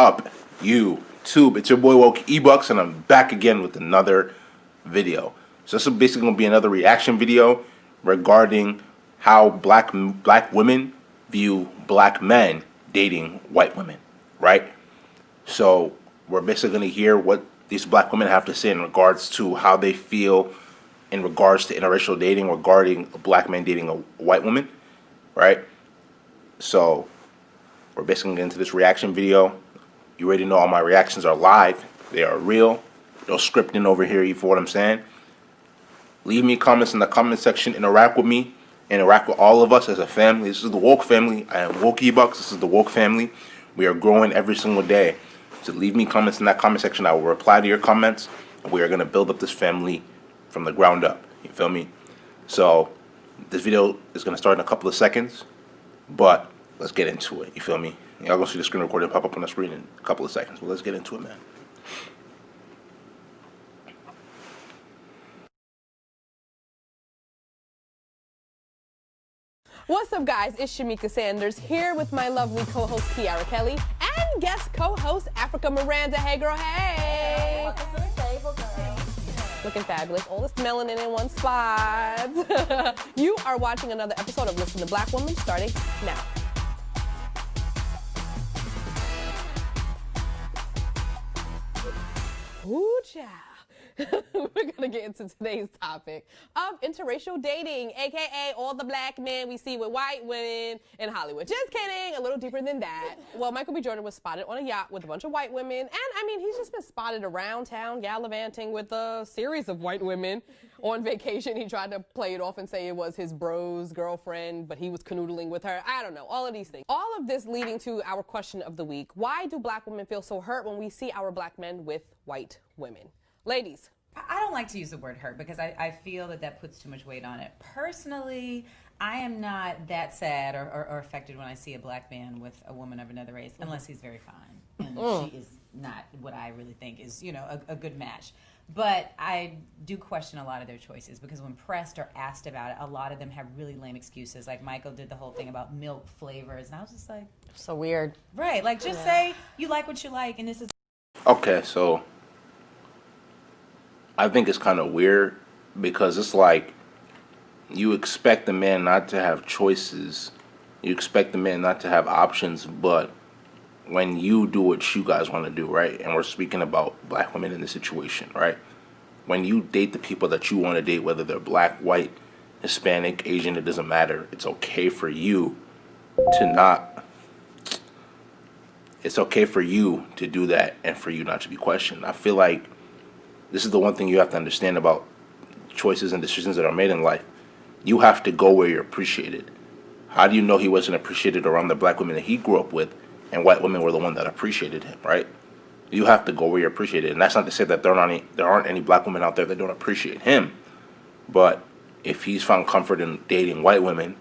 up, YouTube? It's your boy Woke E-Bucks, and I'm back again with another video. So this is basically going to be another reaction video regarding how black women view black men dating white women, right? So we're basically going to hear what these black women have to say in regards to how they feel in regards to interracial dating regarding a black man dating a white woman, right? So we're basically getting into this reaction video. You already know all my reactions are live. They are real. No scripting over here, you feel what I'm saying? Leave me comments in the comment section. Interact with me. Interact with all of us as a family. This is the Woke family. I am Woke E-Bucks. This is the Woke family. We are growing every single day. So leave me comments in that comment section. I will reply to your comments. And we are going to build up this family from the ground up. You feel me? So this video is going to start in a couple of seconds. But let's get into it. You feel me? Y'all gonna see the screen recording pop up on the screen in a couple of seconds. But let's get into it, man. What's up, guys? It's Shamika Sanders here with my lovely co-host Kiara Kelly and guest co-host Africa Miranda. Hey, girl. Hey. Welcome to the table, girl. Looking fabulous. All this melanin in one spot. You are watching another episode of Listen to Black Woman starting now. Ooh, child. We're gonna get into today's topic of interracial dating, aka all the black men we see with white women in Hollywood. Just kidding, a little deeper than that. Well, Michael B. Jordan was spotted on a yacht with a bunch of white women, and I mean, he's just been spotted around town gallivanting with a series of white women on vacation. He tried to play it off and say it was his bro's girlfriend, but he was canoodling with her. I don't know, all of these things. All of this leading to our question of the week. Why do black women feel so hurt when we see our black men with white women? Ladies. I don't like to use the word hurt because I feel that puts too much weight on it. Personally, I am not that sad or affected when I see a black man with a woman of another race, unless he's very fine. And she is not what I really think is, you know, a good match. But I do question a lot of their choices because when pressed or asked about it, a lot of them have really lame excuses. Like Michael did the whole thing about milk flavors. And I was just like... So weird. Right. Like, just say you like what you like and this is... Okay, so I think it's kind of weird because it's like you expect the man not to have choices. You expect the man not to have options, but when you do what you guys want to do, right? And we're speaking about black women in this situation, right? When you date the people that you want to date, whether they're black, white, Hispanic, Asian, it doesn't matter. It's okay for you to not... It's okay for you to do that and for you not to be questioned. I feel like this is the one thing you have to understand about choices and decisions that are made in life. You have to go where you're appreciated. How do you know he wasn't appreciated around the black women that he grew up with and white women were the one that appreciated him, right? You have to go where you're appreciated. And that's not to say that there aren't any black women out there that don't appreciate him. But if he's found comfort in dating white women,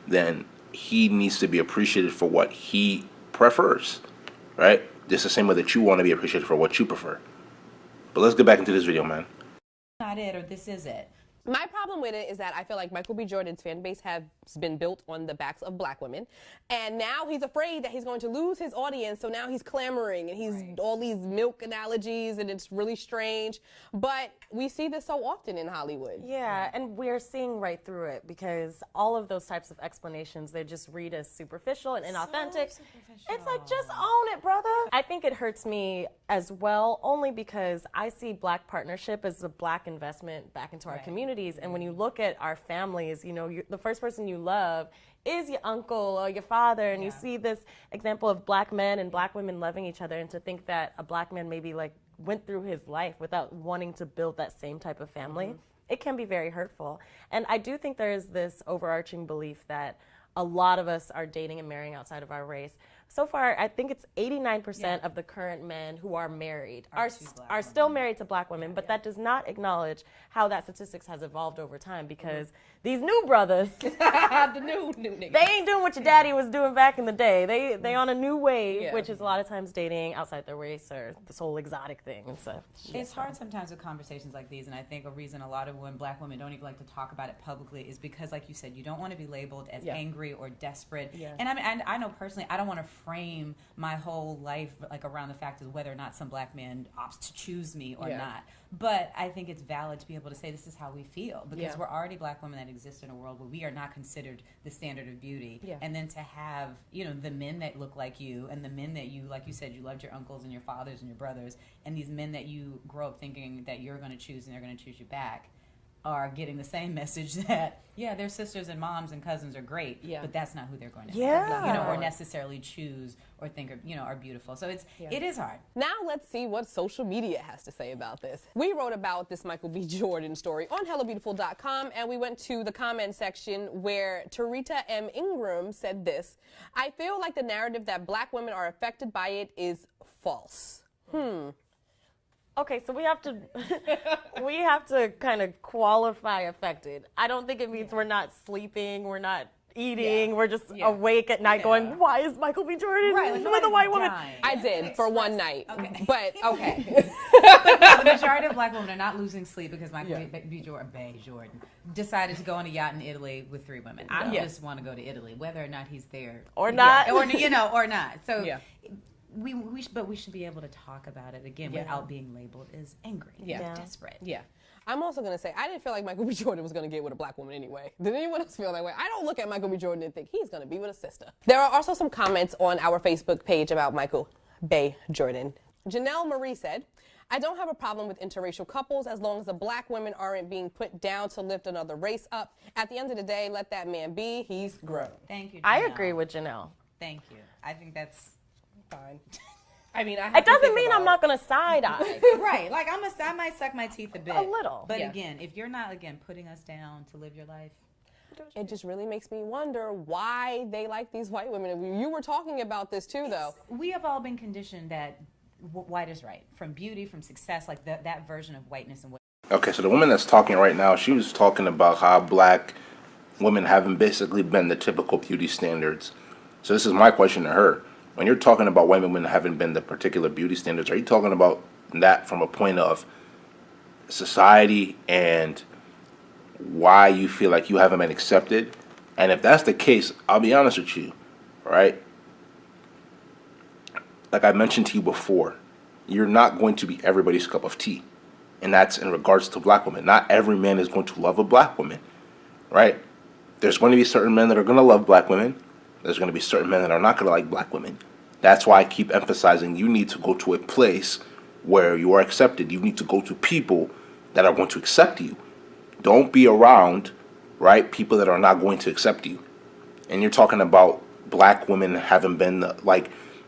then he needs to be appreciated for what he prefers, right? Just the same way that you want to be appreciated for what you prefer. But let's get back into this video, man. Not it, or this is it. My problem with it is that I feel like Michael B. Jordan's fan base has been built on the backs of black women. And now he's afraid that he's going to lose his audience. So now he's clamoring and he's all these milk analogies and it's really strange. But we see this so often in Hollywood. Yeah, and we're seeing right through it because all of those types of explanations, they just read as superficial and inauthentic. So superficial. It's like, just own it, brother. I think it hurts me as well, only because I see black partnership as a black investment back into our communities. And when you look at our families, you know, the first person you love is your uncle or your father, and you see this example of black men and black women loving each other, and to think that a black man maybe like went through his life without wanting to build that same type of family, it can be very hurtful. And I do think there is this overarching belief that a lot of us are dating and marrying outside of our race. So far, I think it's 89% of the current men who are married are still married to black women, but that does not acknowledge how that statistics has evolved over time, because these new brothers, The new niggas. they ain't doing what your daddy was doing back in the day. They on a new wave, which is a lot of times dating outside their race or this whole exotic thing and stuff. It's hard sometimes with conversations like these, and I think a reason a lot of black women don't even like to talk about it publicly is because, like you said, you don't want to be labeled as angry or desperate. And I mean, I know personally, I don't want to frame my whole life like around the fact of whether or not some black man opts to choose me or not. But I think it's valid to be able to say this is how we feel, because we're already black women that exist in a world where we are not considered the standard of beauty. And then to have, you know, the men that look like you and the men that you, like you said, you loved your uncles and your fathers and your brothers, and these men that you grow up thinking that you're going to choose and they're going to choose you back, are getting the same message that, their sisters and moms and cousins are great, but that's not who they're going to, you know, or necessarily choose or think are, you know, are beautiful. So it is hard. Now let's see what social media has to say about this. We wrote about this Michael B. Jordan story on HelloBeautiful.com, and we went to the comment section where Tarita M. Ingram said this: "I feel like the narrative that black women are affected by it is false." Okay, so we have to kind of qualify affected. I don't think it means we're not sleeping, we're not eating, we're just awake at night going, why is Michael B. Jordan with a white woman? I did for one night, but okay. The majority of black women are not losing sleep because Michael B. Jordan decided to go on a yacht in Italy with 3 women. I just want to go to Italy, whether or not he's there or not, or you know, or not. So. But we should be able to talk about it again without being labeled as angry, desperate. I'm also going to say, I didn't feel like Michael B. Jordan was going to get with a black woman anyway. Did anyone else feel that way? I don't look at Michael B. Jordan and think he's going to be with a sister. There are also some comments on our Facebook page about Michael B. Jordan. Janelle Marie said, "I don't have a problem with interracial couples as long as the black women aren't being put down to lift another race up. At the end of the day, let that man be. He's grown." Thank you, Janelle. I agree with Janelle. Thank you. I think that's fine. I mean, it doesn't mean I'm not going to side eye. Right. Like I might suck my teeth a bit. A little. But again, if you're not putting us down to live your life, it just really makes me wonder why they like these white women. And you were talking about this too, though. We have all been conditioned that white is right, from beauty, from success, like that version of whiteness and. Okay, so the woman that's talking right now, she was talking about how black women haven't basically been the typical beauty standards. So this is my question to her. When you're talking about white women haven't been the particular beauty standards, are you talking about that from a point of society and why you feel like you haven't been accepted? And if that's the case, I'll be honest with you, right? Like I mentioned to you before, you're not going to be everybody's cup of tea. And that's in regards to black women. Not every man is going to love a black woman, right? There's going to be certain men that are going to love black women. There's going to be certain men that are not going to like black women. That's why I keep emphasizing you need to go to a place where you are accepted. You need to go to people that are going to accept you. Don't be around, right, people that are not going to accept you. And you're talking about black women haven't been,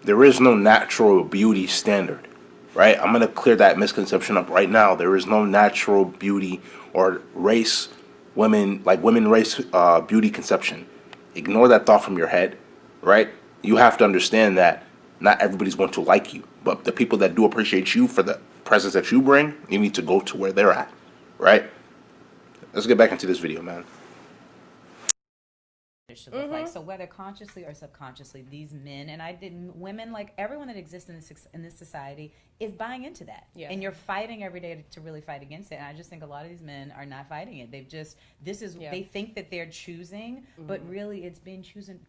there is no natural beauty standard, right? I'm going to clear that misconception up right now. There is no natural beauty or race, women race beauty conception. Ignore that thought from your head, right? You have to understand that not everybody's going to like you, but the people that do appreciate you for the presence that you bring, you need to go to where they're at, right? Let's get back into this video, man. Should look like. So whether consciously or subconsciously, these men women, like everyone that exists in this society is buying into that. And you're fighting every day to really fight against it. And I just think a lot of these men are not fighting it. They've just they think that they're choosing, but really it's being chosen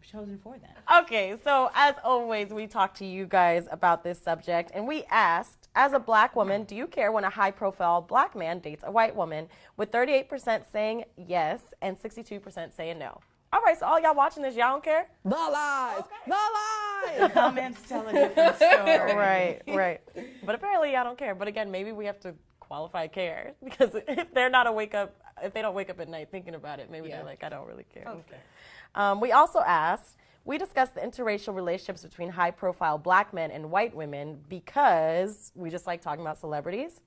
for them. Okay, so as always, we talk to you guys about this subject, and we asked, as a black woman, do you care when a high-profile black man dates a white woman? With 38% saying yes and 62% saying no. All right, so all y'all watching this, y'all don't care? The lies! Okay. The lies! Comments tell a different story. Right. But apparently y'all don't care. But again, maybe we have to qualify care, because if they don't wake up at night thinking about it, maybe they're like, I don't really care. Okay. We also asked, we discussed the interracial relationships between high-profile black men and white women because we just like talking about celebrities.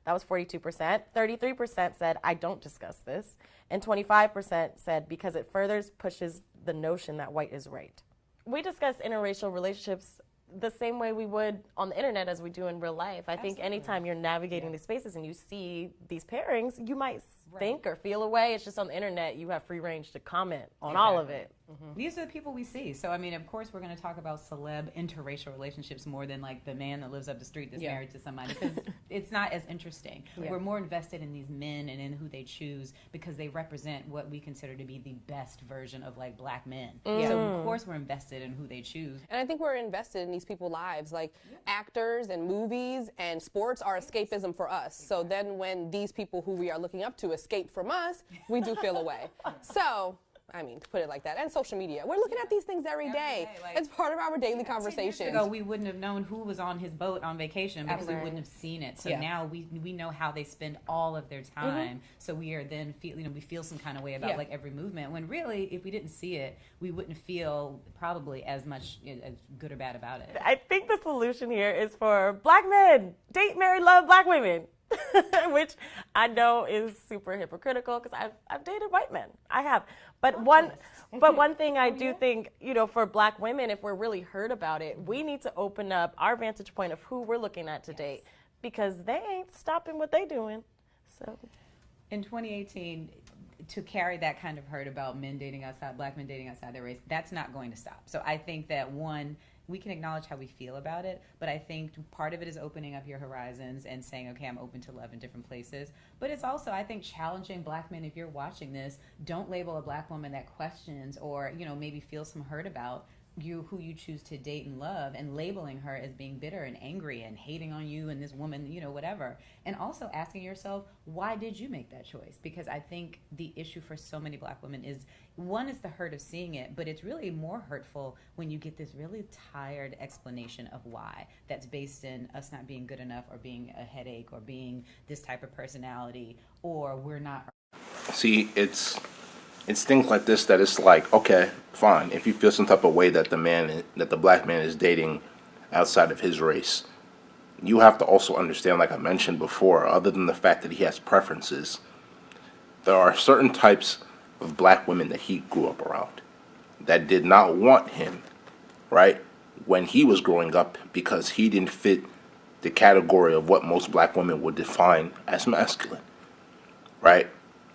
That was 42%. 33% said, I don't discuss this. And 25% said, because it further pushes the notion that white is right. We discussed interracial relationships the same way we would on the internet as we do in real life. I think Absolutely. anytime you're navigating these spaces and you see these pairings, you might think or feel a way. It's just on the internet, you have free range to comment on all of it. These are the people we see. So, I mean, of course, we're going to talk about celeb interracial relationships more than like the man that lives up the street that's married to somebody, because it's not as interesting. We're more invested in these men and in who they choose because they represent what we consider to be the best version of like black men. So, of course, we're invested in who they choose. And I think we're invested in these people's lives. Like actors and movies and sports are escapism for us. So then when these people who we are looking up to escape from us, we do feel away. So, I mean, to put it like that, and social media. We're looking at these things every day. Like, it's part of our daily 10 conversations. years ago, we wouldn't have known who was on his boat on vacation because we wouldn't have seen it. So now we know how they spend all of their time. So we are then we feel some kind of way about like every movement. When really, if we didn't see it, we wouldn't feel probably as much as good or bad about it. I think the solution here is for black men, date, marry, love black women. Which I know is super hypocritical because I've dated white men. I have. But one thing I do think, for black women, if we're really heard about it, we need to open up our vantage point of who we're looking at to date, because they ain't stopping what they doing. So in 2018, to carry that kind of herd about men dating outside, black men dating outside their race, that's not going to stop. So I think that we can acknowledge how we feel about it, but I think part of it is opening up your horizons and saying, okay, I'm open to love in different places. But it's also, I think, challenging black men. If you're watching this, don't label a black woman that questions or, maybe feels some hurt about who you choose to date and love, and labeling her as being bitter and angry and hating on you and this woman, whatever. And also asking yourself, why did you make that choice? Because I think the issue for so many black women is, one is the hurt of seeing it, but it's really more hurtful when you get this really tired explanation of why that's based in us not being good enough or being a headache or being this type of personality or we're not. See, it's things like this that it's like, okay, fine. If you feel some type of way that the black man is dating outside of his race, you have to also understand, like I mentioned before, other than the fact that he has preferences, there are certain types of black women that he grew up around that did not want him, right, when he was growing up, because he didn't fit the category of what most black women would define as masculine, right?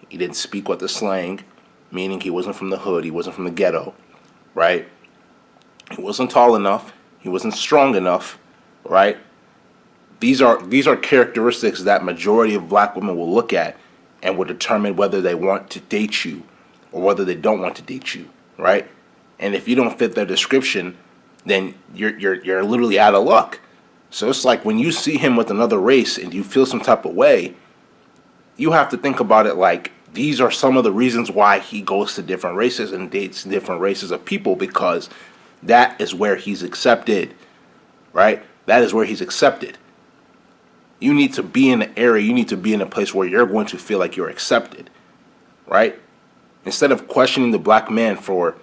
He didn't speak with the slang, meaning he wasn't from the hood, he wasn't from the ghetto, right? He wasn't tall enough, he wasn't strong enough, right? These are characteristics that majority of black women will look at and will determine whether they want to date you or whether they don't want to date you, right? And if you don't fit their description, then you're literally out of luck. So it's like when you see him with another race and you feel some type of way, you have to think about it like, these are some of the reasons why he goes to different races and dates different races of people, because that is where he's accepted, right? That is where he's accepted. You need to be in an area, you need to be in a place where you're going to feel like you're accepted, right? Instead of questioning the black man for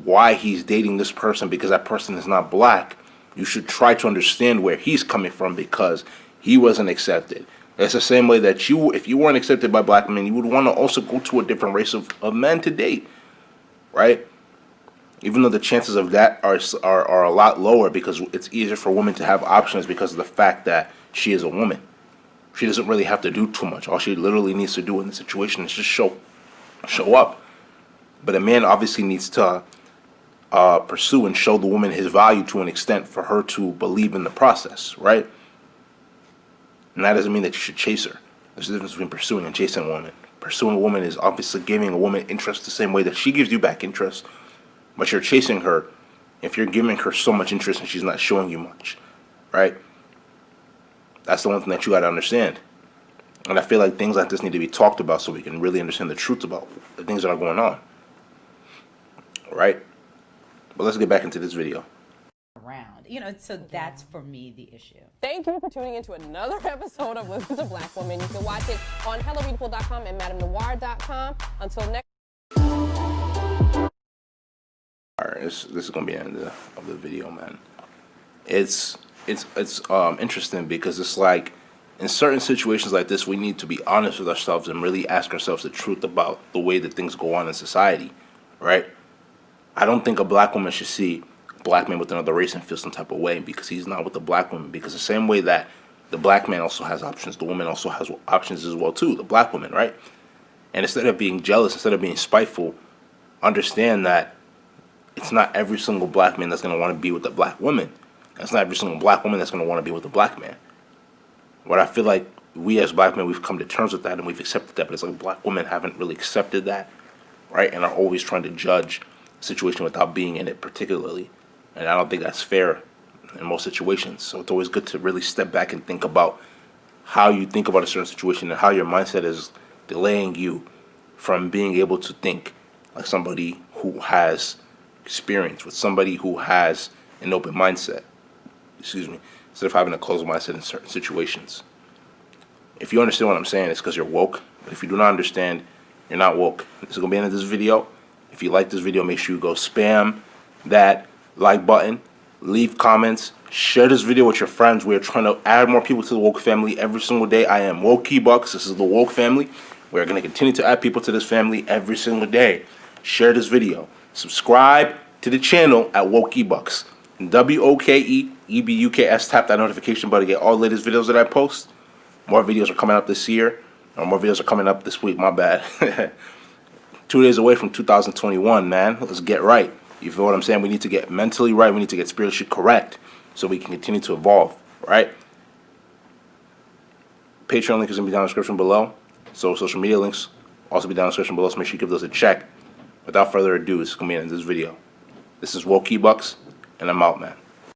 why he's dating this person because that person is not black, you should try to understand where he's coming from because he wasn't accepted. It's the same way that if you weren't accepted by black men, you would want to also go to a different race of men to date, right? Even though the chances of that are a lot lower, because it's easier for women to have options because of the fact that she is a woman. She doesn't really have to do too much. All she literally needs to do in the situation is just show up. But a man obviously needs to pursue and show the woman his value to an extent for her to believe in the process, right? And that doesn't mean that you should chase her. There's a difference between pursuing and chasing a woman. Pursuing a woman is obviously giving a woman interest the same way that she gives you back interest. But you're chasing her if you're giving her so much interest and she's not showing you much, right? That's the one thing that you got to understand. And I feel like things like this need to be talked about so we can really understand the truth about the things that are going on, right? But let's get back into this video. Around, so that's for me the issue. Thank you for tuning in to another episode of Listen to Black Women. You can watch it on HelloBeautiful.com and MadameNoir.com. Until next. Alright, this is gonna be the end of the video, man. It's interesting because it's like in certain situations like this, we need to be honest with ourselves and really ask ourselves the truth about the way that things go on in society, right? I don't think a black woman should see black man with another race and feel some type of way because he's not with the black woman. Because the same way that the black man also has options, the woman also has options as well too, the black woman, right? And instead of being jealous, instead of being spiteful, understand that it's not every single black man that's going to want to be with the black woman. It's not every single black woman that's going to want to be with the black man. What I feel like we as black men, we've come to terms with that and we've accepted that, but it's like black women haven't really accepted that, right? And are always trying to judge a situation without being in it particularly. And I don't think that's fair in most situations. So it's always good to really step back and think about how you think about a certain situation and how your mindset is delaying you from being able to think like somebody who has experience, with somebody who has an open mindset. Excuse me. Instead of having a closed mindset in certain situations. If you understand what I'm saying, it's because you're woke. But if you do not understand, you're not woke. This is going to be the end of this video. If you like this video, make sure you go spam that like button, leave comments, share this video with your friends. We're trying to add more people to the woke family every single day. I am Wokey Bucks. This is the woke family. We're going to continue to add people to this family every single day. Share this video. Subscribe to the channel at Wokey Bucks. WOKEEBUKS. Tap that notification button to get all the latest videos that I post. More videos are coming up this year. Or more videos are coming up this week. My bad. 2 days away from 2021, man. Let's get right. You feel what I'm saying? We need to get mentally right. We need to get spiritually correct so we can continue to evolve, right? Patreon link is going to be down in the description below. So social media links also be down in the description below. So make sure you give those a check. Without further ado, this is going to be the end of this video. This is Wokey Bucks, and I'm out, man.